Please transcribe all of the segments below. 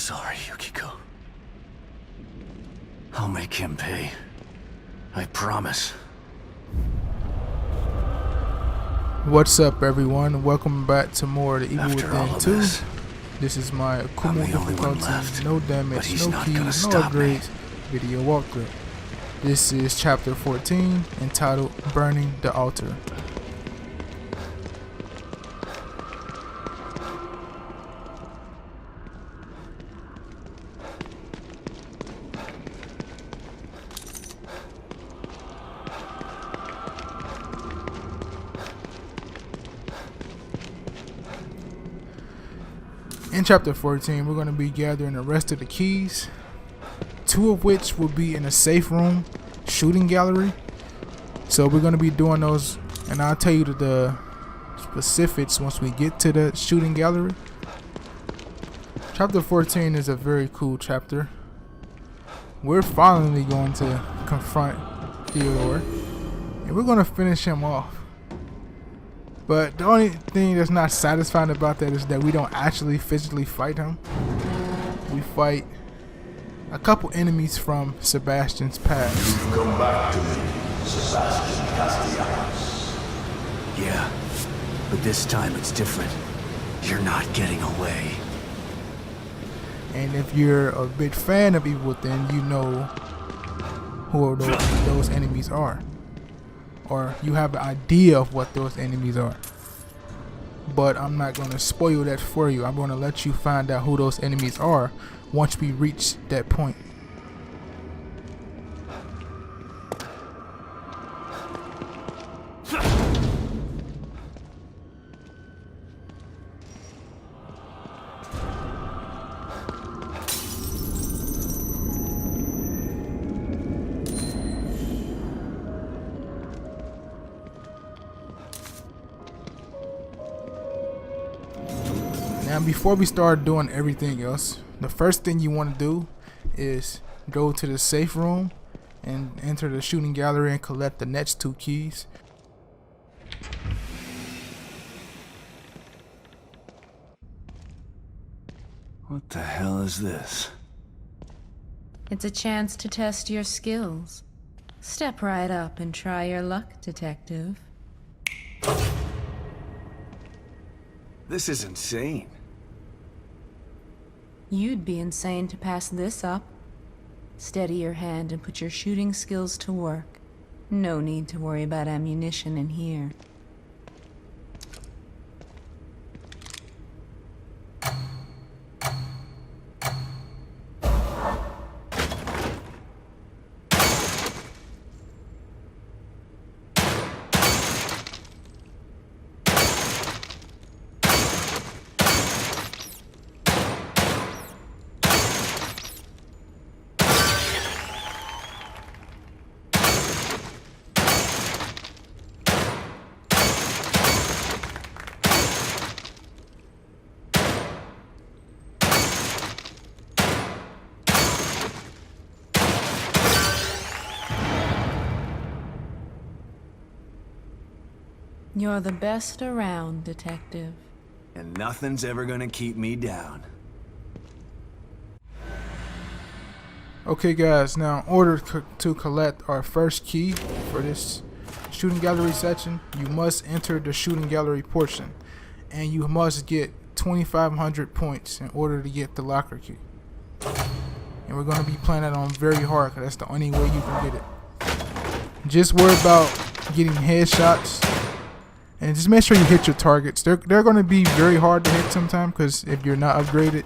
sorry, Yukiko. I'll make him pay. I promise. What's up, everyone? Welcome back to more of the Evil After all Within of 2. this Is my I'm Akumu the only one left, difficulty, no but damage, he's no not gonna keys, no stop me. upgrades video walkthrough. This is chapter 14, entitled Burning the Altar. In chapter 14, we're going to be gathering the rest of the keys, 2 of which will be in a safe room shooting gallery. So we're going to be doing those, and I'll tell you the specifics once we get to the shooting gallery. Chapter 14 is a very cool chapter. We're finally going to confront Theodore, and we're going to finish him off. But the only thing that's not satisfying about that is that we don't actually physically fight him. We fight a couple enemies from Sebastian's past. You've come back to me, Sebastian Castellanos. Yeah, but this time it's different. You're not getting away. And if you're a big fan of Evil Within, you know who those enemies are. Or you have an idea of what those enemies are. But I'm not going to spoil that for you. I'm going to let you find out who those enemies are once we reach that point. Now, before we start doing everything else, the first thing you want to do is go to the safe room and enter the shooting gallery and collect the next 2 keys. What the hell is this? It's a chance to test your skills. Step right up and try your luck, detective. This is insane. You'd be insane to pass this up. Steady your hand and put your shooting skills to work. No need to worry about ammunition in here. You're the best around, detective. And nothing's ever gonna keep me down. Okay guys, now in order to collect our first key for this shooting gallery section, you must enter the shooting gallery portion. And you must get 2,500 points in order to get the locker key. And we're going to be playing that on very hard because that's the only way you can get it. Just worry about getting headshots. And just make sure you hit your targets. They're going to be very hard to hit sometimes because if you're not upgraded,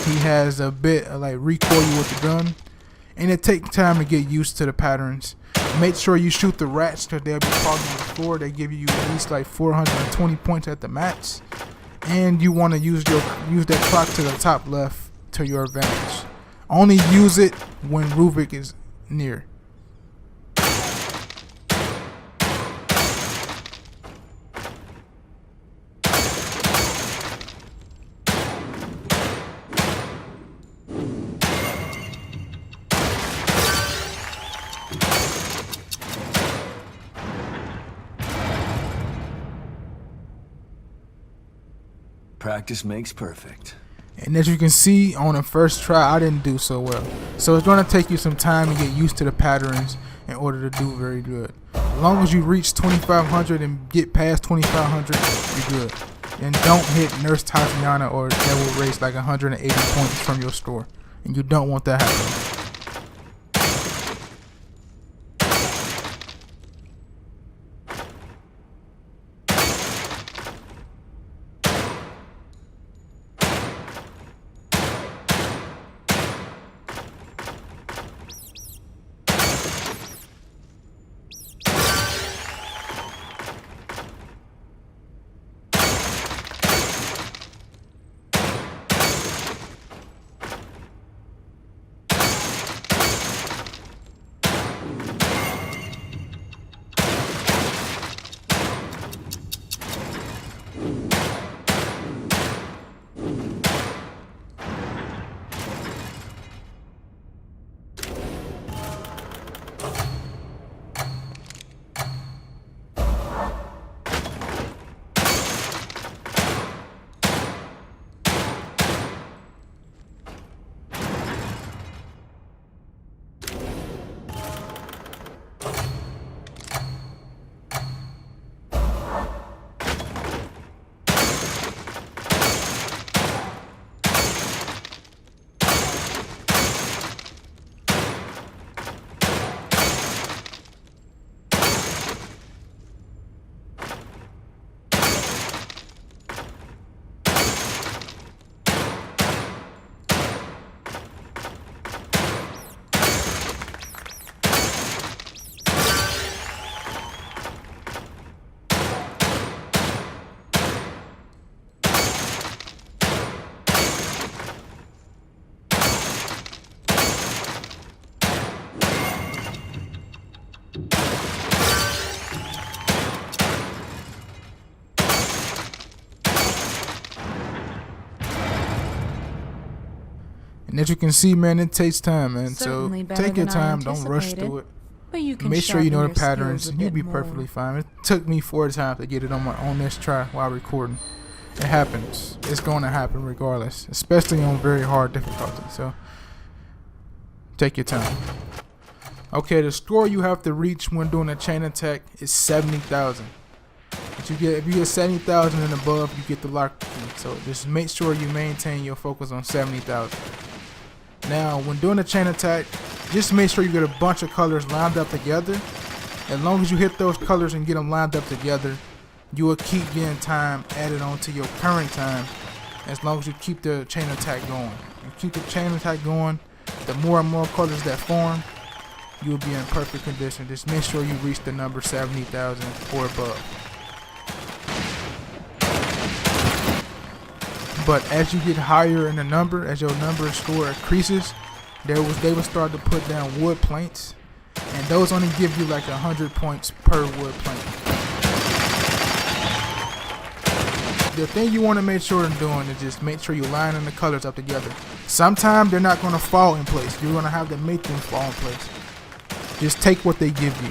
he has a bit of like recoil with the gun. And it takes time to get used to the patterns. Make sure you shoot the rats because they'll be falling on the floor. They give you at least like 420 points at the max. And you want to use that clock to the top left to your advantage. Only use it when Ruvik is near. Practice makes perfect. And as you can see on the first try, I didn't do so well. So it's going to take you some time to get used to the patterns in order to do very good. As long as you reach 2500 and get past 2500, you're good. And don't hit Nurse Tatiana or that will erase like 180 points from your store. And you don't want that happening. And as you can see, man, it takes time, man. Certainly So better take your than I time. Don't rush anticipated, through it. but you can Make sure you know the sharpen your patterns, skills a and you'll bit be more. perfectly fine. It took me 4 times to get it on this try while recording. It happens. It's going to happen regardless, especially on very hard difficulty. So take your time. Okay, the score you have to reach when doing a chain attack is 70,000. If you get 70,000 and above, you get the lock key. So just make sure you maintain your focus on 70,000. Now, when doing a chain attack, just make sure you get a bunch of colors lined up together. As long as you hit those colors and get them lined up together, you will keep getting time added on to your current time as long as you keep the chain attack going. You keep the chain attack going, the more and more colors that form, you will be in perfect condition. Just make sure you reach the number 70,000 or above. But as you get higher in the number, as your number score increases, they will start to put down wood planks, and those only give you like 100 points per wood plank. The thing you want to make sure of doing is just make sure you lining the colors up together. Sometimes they're not going to fall in place. You're going to have to make them fall in place. Just take what they give you.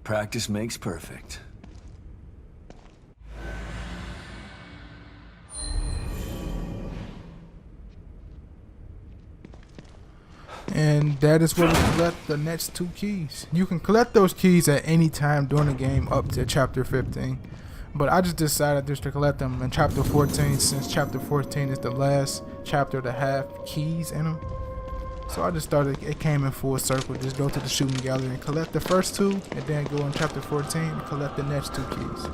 Practice makes perfect. And that is where we collect the next 2 keys. You can collect those keys at any time during the game up to chapter 15. But I just decided just to collect them in chapter 14 since chapter 14 is the last chapter to have keys in them. So I just started, it came in full circle. Just go to the shooting gallery and collect the first 2 and then go in chapter 14 and collect the next 2 keys.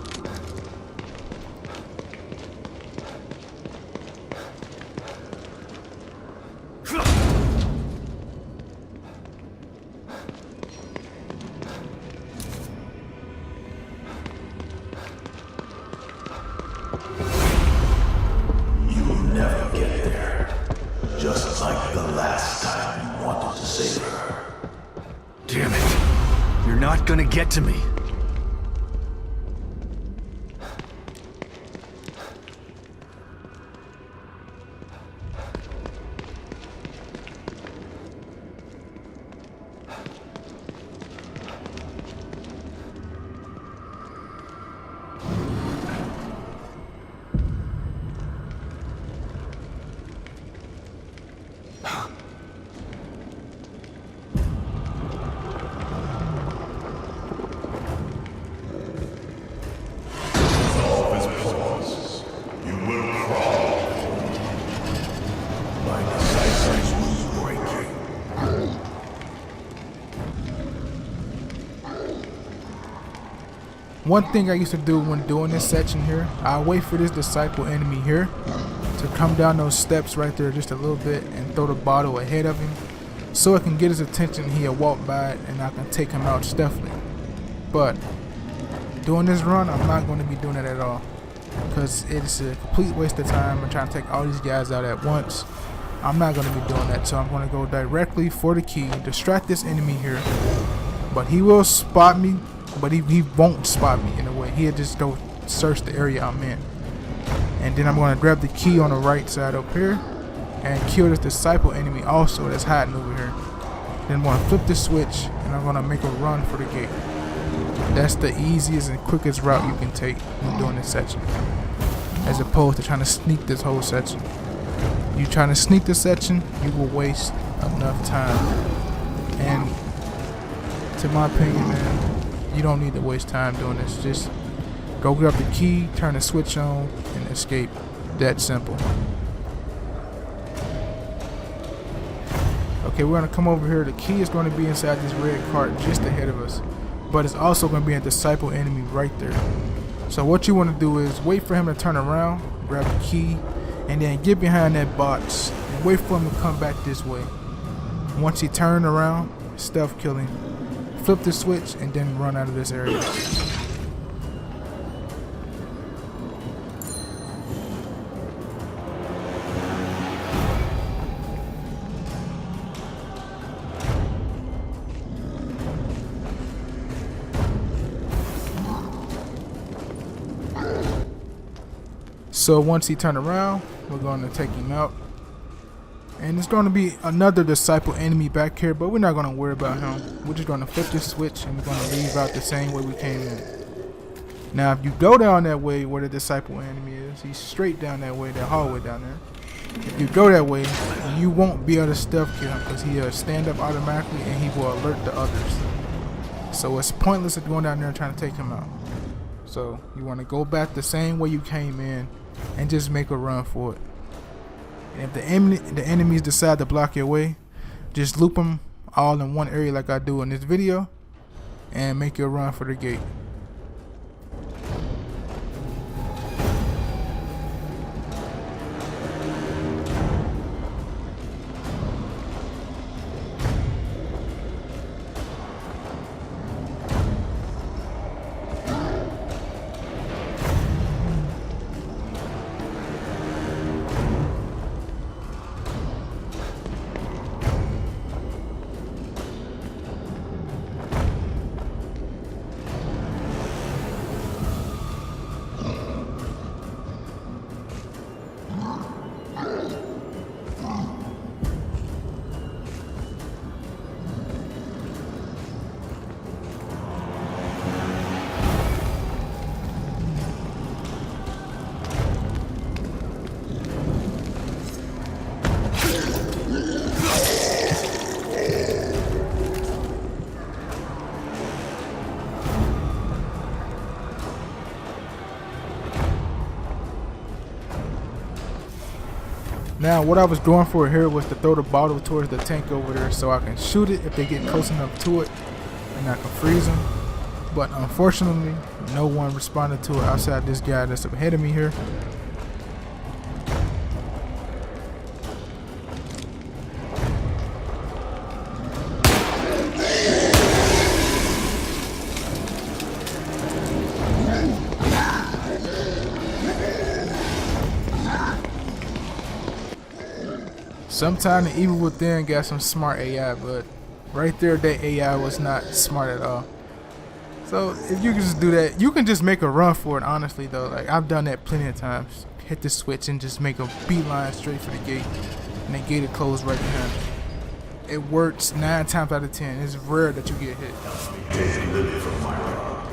Just like the last time you wanted to save her. Damn it. You're not gonna get to me. One thing I used to do when doing this section here, I wait for this disciple enemy here to come down those steps right there just a little bit and throw the bottle ahead of him so it can get his attention. He'll walk by it and I can take him out stealthily. But doing this run, I'm not going to be doing it at all because it's a complete waste of time. I'm trying to take all these guys out at once. I'm not going to be doing that, so I'm going to go directly for the key, distract this enemy here, but he will spot me. But he won't spot me in a way. He'll just go search the area I'm in. And then I'm going to grab the key on the right side up here and kill this disciple enemy also that's hiding over here. Then I'm going to flip the switch and I'm going to make a run for the gate. That's the easiest and quickest route you can take when doing this section, as opposed to trying to sneak this whole section. You trying to sneak this section, you will waste enough time. And to my opinion, man, you don't need to waste time doing this. Just go grab the key, turn the switch on, and escape. That simple. Okay, we're going to come over here. The key is going to be inside this red cart just ahead of us. But it's also going to be a disciple enemy right there. So what you want to do is wait for him to turn around, grab the key, and then get behind that box and wait for him to come back this way. Once he turns around, stealth kill him. Flip the switch and then run out of this area. So once he turns around, we're going to take him out. And it's going to be another disciple enemy back here, but we're not going to worry about him. We're just going to flip this switch and we're going to leave out the same way we came in. Now, if you go down that way where the disciple enemy is, he's straight down that way, that hallway down there. If you go that way, you won't be able to stealth kill him because he'll stand up automatically and he will alert the others. So it's pointless of going down there and trying to take him out. So you want to go back the same way you came in and just make a run for it. And if the enemies decide to block your way, just loop them all in one area like I do in this video and make your run for the gate. Now what I was going for here was to throw the bottle towards the tank over there so I can shoot it if they get close enough to it and I can freeze them. But unfortunately, no one responded to it outside this guy that's ahead of me here. Sometimes the evil within got some smart AI, but right there, that AI was not smart at all. So if you can just do that, you can just make a run for it. Honestly, though, like I've done that plenty of times. Hit the switch and just make a beeline straight for the gate, and the gate is closed right behind it. It works 9 times out of 10. It's rare that you get hit. Take little from my rock.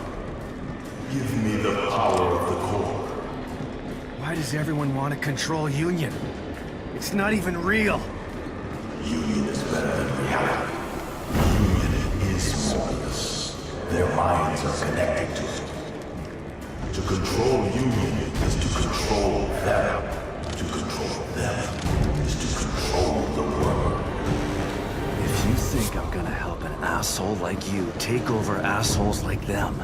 Give me the power of the core. Why does everyone want to control Union? It's not even real. Union is better than reality. Union is mobius. Their minds are connected to it. To control Union is to control them. To control them is to control the world. If you think I'm gonna help an asshole like you take over assholes like them,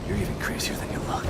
you're even crazier than you look.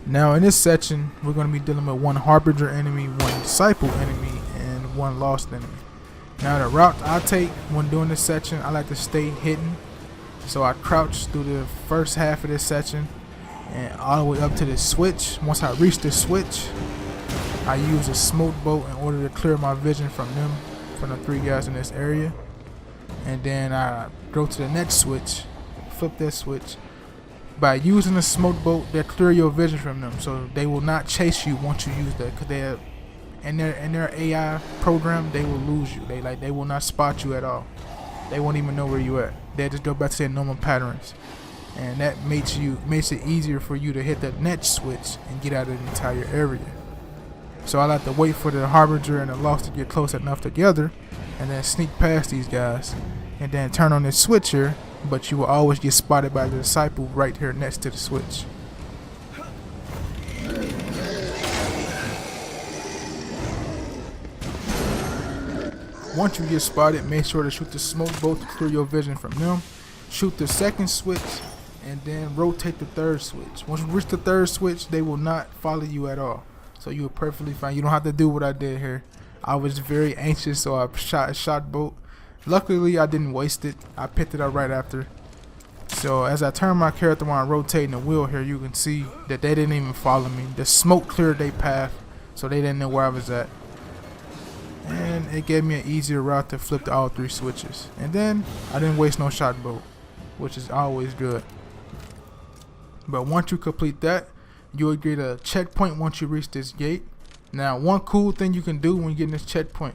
Now in this section, we're going to be dealing with one Harbinger enemy, one Disciple enemy, and one Lost enemy. Now the route I take when doing this section, I like to stay hidden. So I crouch through the first half of this section and all the way up to the switch. Once I reach the switch, I use a smoke boat in order to clear my vision from them, from the 3 guys in this area. And then I go to the next switch, flip that switch. By using the smoke boat, they clear your vision from them, so they will not chase you once you use that. Cause they have, in their AI program, they will lose you. They will not spot you at all. They won't even know where you at. They just go back to their normal patterns, and that makes it easier for you to hit the next switch and get out of the entire area. So I like to wait for the Harbinger and the Lost to get close enough together, and then sneak past these guys, and then turn on this switch here. But you will always get spotted by the Disciple right here next to the switch. Once you get spotted, make sure to shoot the smoke boat to clear your vision from them. Shoot the second switch and then rotate the third switch. Once you reach the third switch, they will not follow you at all. So you are perfectly fine. You don't have to do what I did here. I was very anxious, so I shot a shot boat. Luckily, I didn't waste it. I picked it up right after. So as I turn my character while I'm rotating the wheel here, you can see that they didn't even follow me. The smoke cleared their path, so they didn't know where I was at. And it gave me an easier route to flip to all 3 switches. And then I didn't waste no shot boat, which is always good. But once you complete that, you will get a checkpoint once you reach this gate. Now, one cool thing you can do when you get in this checkpoint,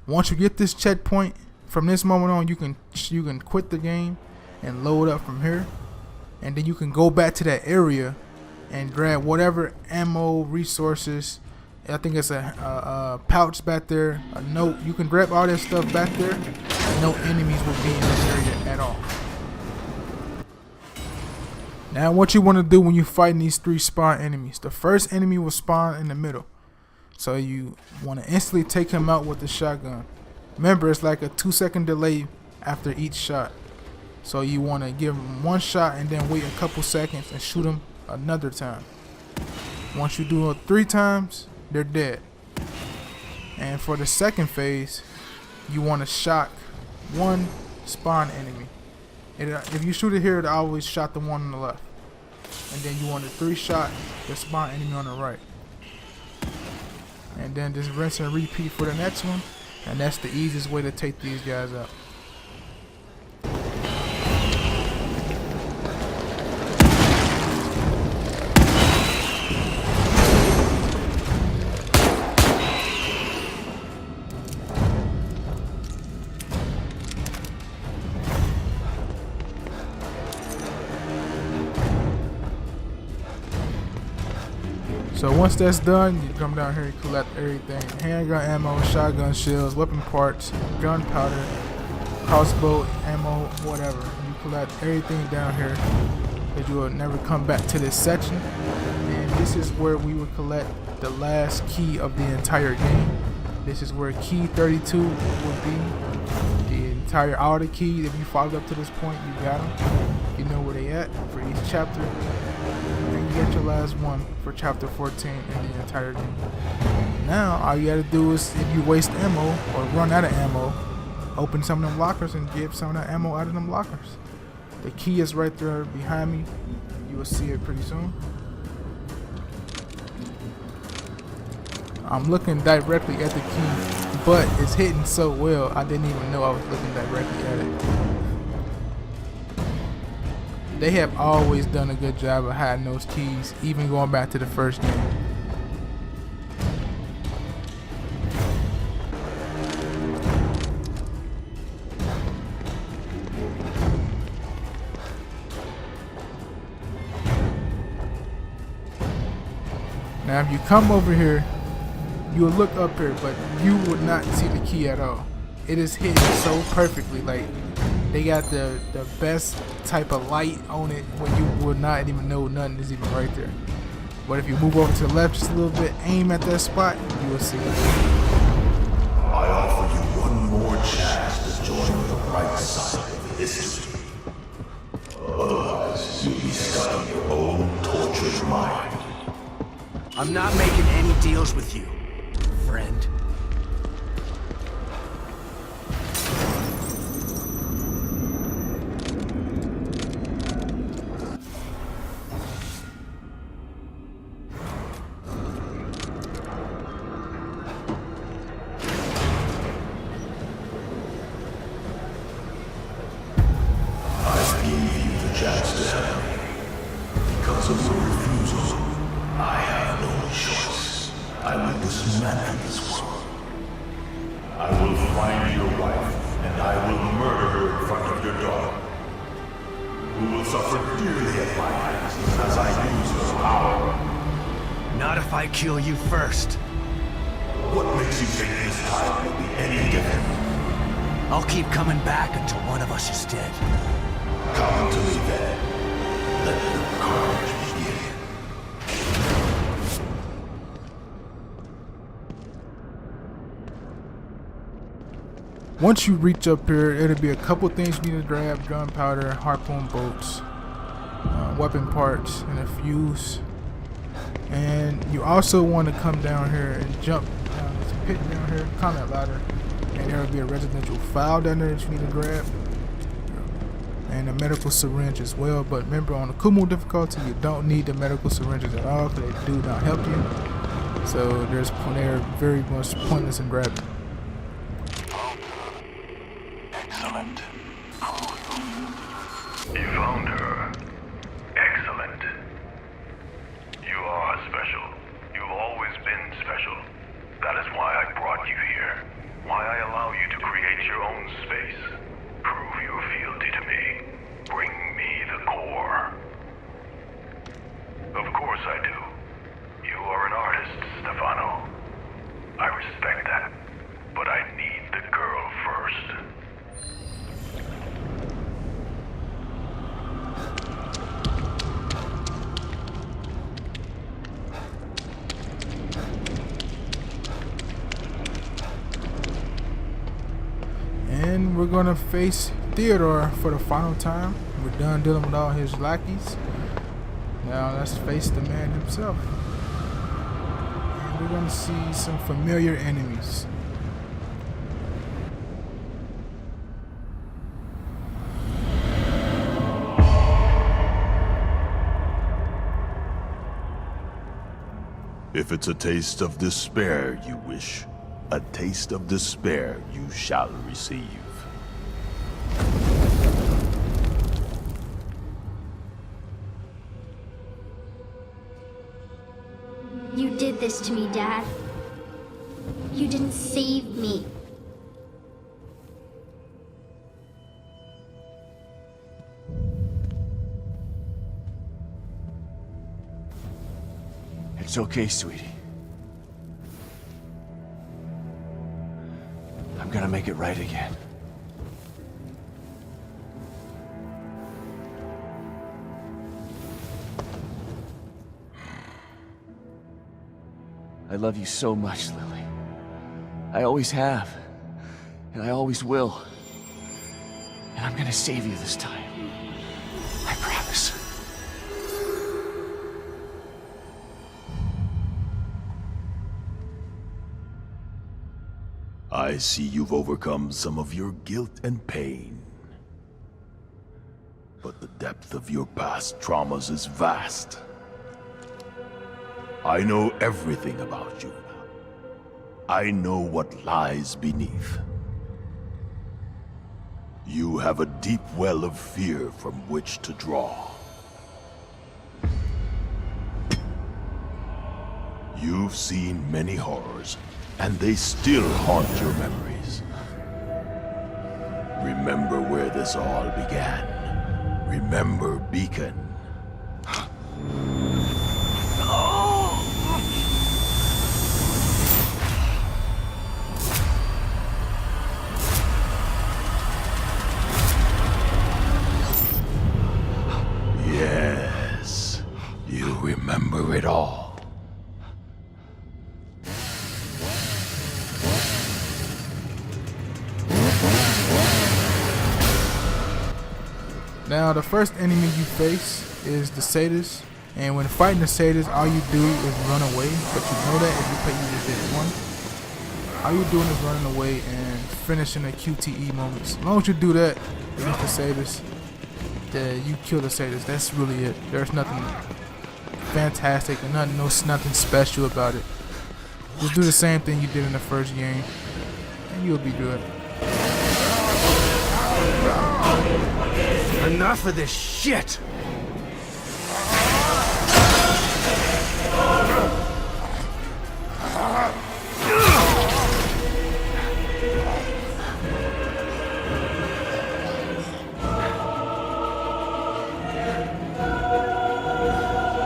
once you get this checkpoint, from this moment on, you can quit the game and load up from here, and then you can go back to that area and grab whatever ammo, resources. I think it's a pouch back there, a note. You can grab all that stuff back there, and no enemies will be in this area at all. Now what you want to do when you fighting these 3 spawn enemies, the first enemy will spawn in the middle. So you want to instantly take him out with the shotgun. Remember, it's like a 2-second delay after each shot. So you want to give him 1 shot and then wait a couple seconds and shoot him another time. Once you do it 3 times, they're dead. And for the second phase, you want to shock 1 spawn enemy. If you shoot it here, it always shot the one on the left. And then you want to 3-shot the spawn enemy on the right. And then just rinse and repeat for the next one. And that's the easiest way to take these guys out. So once that's done, you come down here and collect everything. Handgun ammo, shotgun shells, weapon parts, gunpowder, crossbow ammo, whatever. You collect everything down here, because you will never come back to this section. And this is where we will collect the last key of the entire game. This is where key 32 will be. The entire auto key. If you followed up to this point, you got them. You know where they at for each chapter. And you get your last one for chapter 14 in the entire game. Now all you gotta do is, if you waste ammo or run out of ammo, open some of them lockers and get some of that ammo out of them lockers. The key is right there behind me. You will see it pretty soon. I'm looking directly at the key, but it's hitting so well I didn't even know I was looking directly at it. They have always done a good job of hiding those keys, even going back to the first game. Now if you come over here, you will look up here, but you would not see the key at all. It is hidden so perfectly, like they got the best type of light on it where you would not even know nothing is even right there. But if you move over to the left just a little bit, aim at that spot, you will see it. I offer you one more chance to join the right side of history. Otherwise, you'll be stuck in your own tortured mind. I'm not making any deals with you, friend. Chance to help me. Because of your refusal, I have no choice. I will dismantle this world. I will find your wife, and I will murder her in front of your daughter, who will suffer dearly at my hands as I use her power. Not if I kill you first. What makes you think this time will be any different? I'll keep coming back until one of us is dead. Come to me then. Let the carnage begin. Once you reach up here, it'll be a couple things you need to grab: gunpowder, harpoon bolts, weapon parts, and a fuse. And you also want to come down here and jump down this pit down here, combat ladder, and there will be a residential file down there that you need to grab. And a medical syringe as well. But remember, on the Akumu difficulty, you don't need the medical syringes at all because they do not help you. So they're very much pointless in grabbing. Excellent. You found her. Excellent. You are special. You've always been special. That is why I brought you here. Why I allow you to create your own space. Prove your fealty to me. Bring me the core. Of course I do. You are an artist, Stefano. I respect that. we're gonna face Theodore for the final time. We're done dealing with all his lackeys. Now let's face the man himself. And we're gonna see some familiar enemies. If it's a taste of despair you wish, a taste of despair you shall receive. You did this to me, Dad. You didn't save me. It's okay, sweetie. I'm gonna make it right again. I love you so much, Lily. I always have. And I always will. And I'm gonna save you this time. I promise. I see you've overcome some of your guilt and pain. But the depth of your past traumas is vast. I know everything about you. I know what lies beneath. You have a deep well of fear from which to draw. You've seen many horrors, and they still haunt your memories. Remember where this all began. Remember Beacon. Yes, you remember it all. Now the first enemy you face is the sadists, and when fighting the sadists, all you do is run away. But you know that if you play this one, all you're doing is running away and finishing the QTE moments. As long as you do that against the sadists, then you kill the sadists. That's really it. There's nothing fantastic and nothing special about it. Just do the same thing you did in the first game, and you'll be good. Enough of this shit!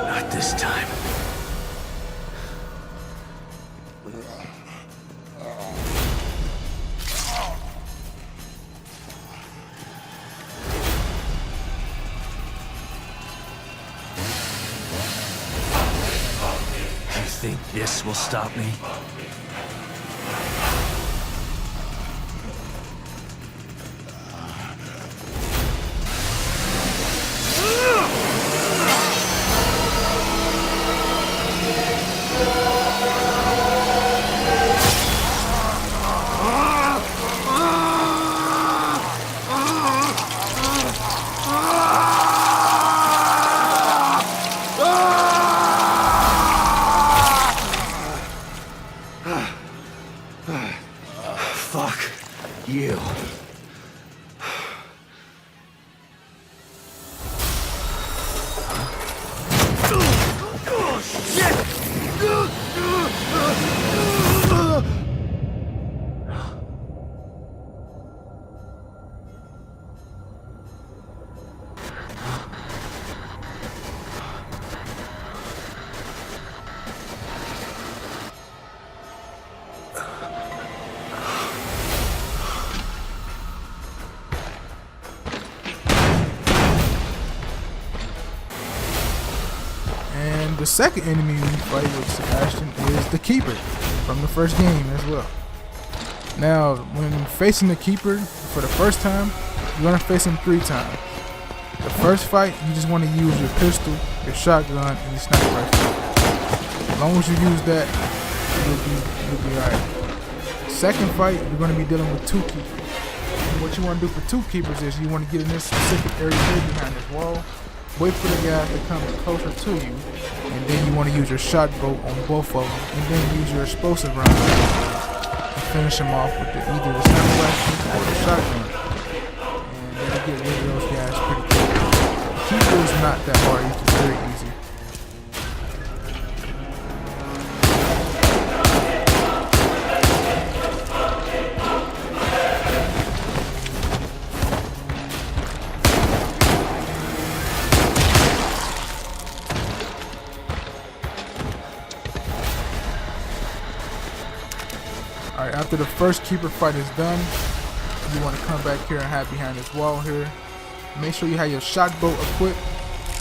Not this time. Think this will stop me? Fuck you. The second enemy we fight with Sebastian is the Keeper from the first game as well. Now, when facing the keeper for the first time, you're gonna face him 3 times. The first fight, you just want to use your pistol, your shotgun, and your sniper rifle. As long as you use that, you'll be alright. Second fight, you're gonna be dealing with 2 keepers. And what you want to do for 2 keepers is you want to get in this specific area here behind this wall, wait for the guy to come closer to you, and then you want to use your shot bolt on both of them, and then use your explosive round and finish them off with either the sniper rifle or the shotgun. And then you get rid of those guys pretty quick. Keeper is not that hard, it's very easy. Alright, after the first keeper fight is done, you want to come back here and hide behind this wall here. Make sure you have your shot bolt equipped.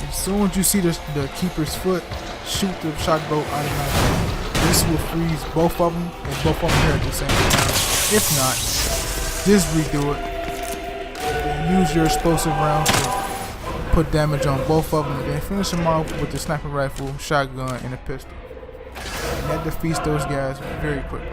As soon as you see the keeper's foot, shoot the shot bolt automatically. This will freeze both of them and both of them here at the same time. If not, just redo it. And use your explosive rounds to put damage on both of them, and then finish them off with the sniper rifle, shotgun, and a pistol. And that defeats those guys very quickly.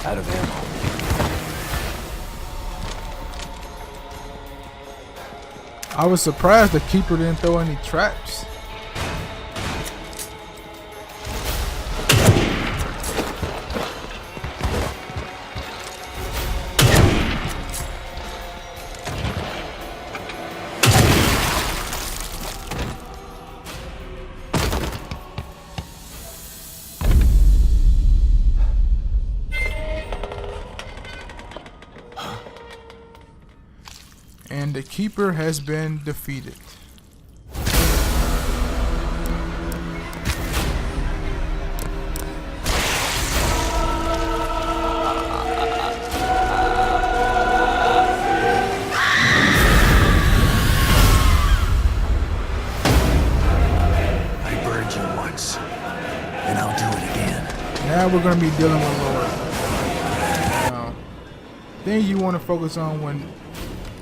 Out of ammo. I was surprised the keeper didn't throw any traps. And the keeper has been defeated. I burned you once, and I'll do it again. Now we're going to be dealing with Lord. Thing you want to focus on when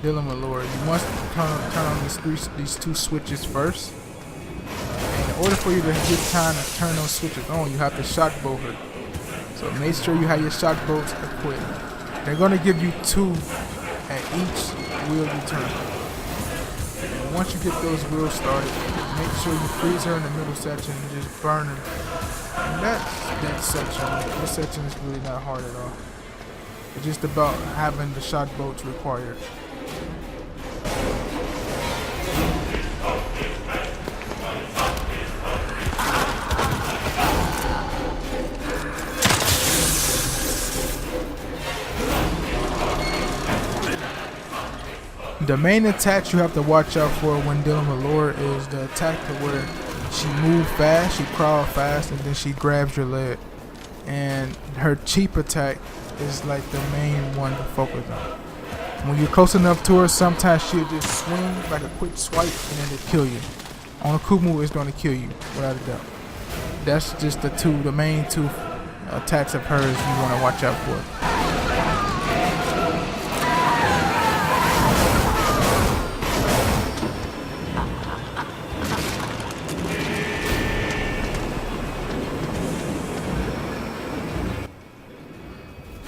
dealing with Lord, you must turn on these 2 switches first. And in order for you to get time to turn those switches on, you have to shot bolt her. So make sure you have your shot bolts equipped. They're going to give you 2 at each wheel you turn. And once you get those wheels started, make sure you freeze her in the middle section and just burn her. And that's that section. This section is really not hard at all. It's just about having the shot bolts required. The main attack you have to watch out for when dealing with Laura is the attack to where she moves fast, she crawls fast, and then she grabs your leg. And her cheap attack is like the main one to focus on. When you're close enough to her, sometimes she'll just swing like a quick swipe and then it'll kill you. On Akumu, it's going to kill you without a doubt. That's just the main 2 attacks of hers you want to watch out for.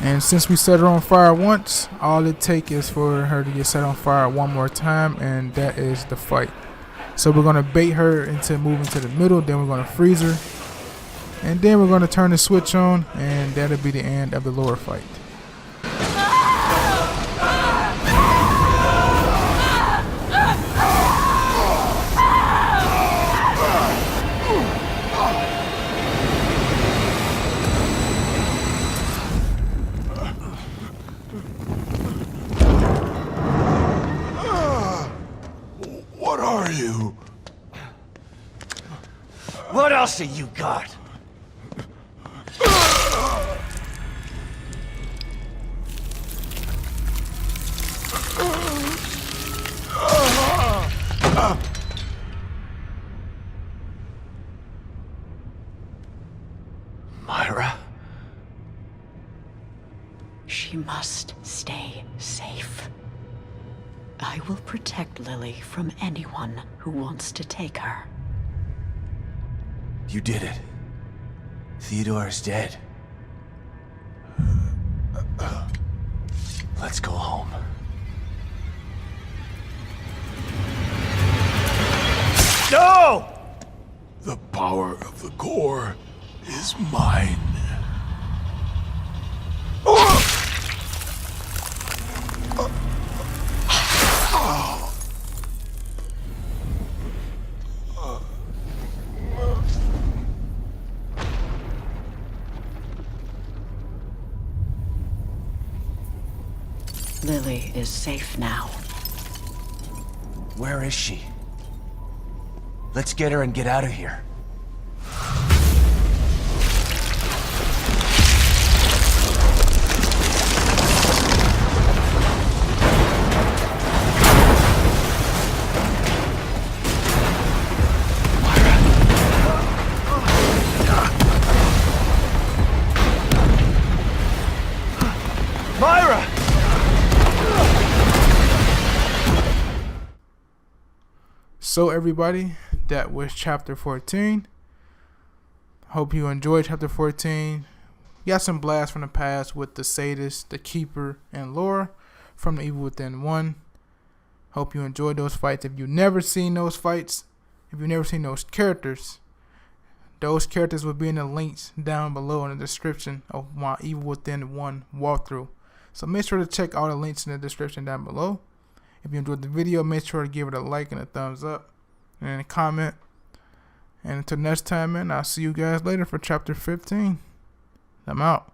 And since we set her on fire once, all it takes is for her to get set on fire one more time, and that is the fight. So we're going to bait her into moving to the middle, then we're going to freeze her, and then we're going to turn the switch on, and that'll be the end of the lower fight. What else have you got? Myra? She must stay safe. I will protect Lily from anyone who wants to take her. You did it. Theodore is dead. Let's go home. No! The power of the core is mine. Lily is safe now. Where is she? Let's get her and get out of here. Myra! So everybody, that was chapter 14. Hope you enjoyed chapter 14. Got some blasts from the past with the sadist, the keeper, and Laura from the Evil Within 1. Hope you enjoyed those fights. If you've never seen those fights, if you've never seen those characters will be in the links down below in the description of my Evil Within 1 walkthrough. So make sure to check all the links in the description down below. If you enjoyed the video, make sure to give it a like and a thumbs up and a comment. And until next time, man, I'll see you guys later for chapter 15. I'm out.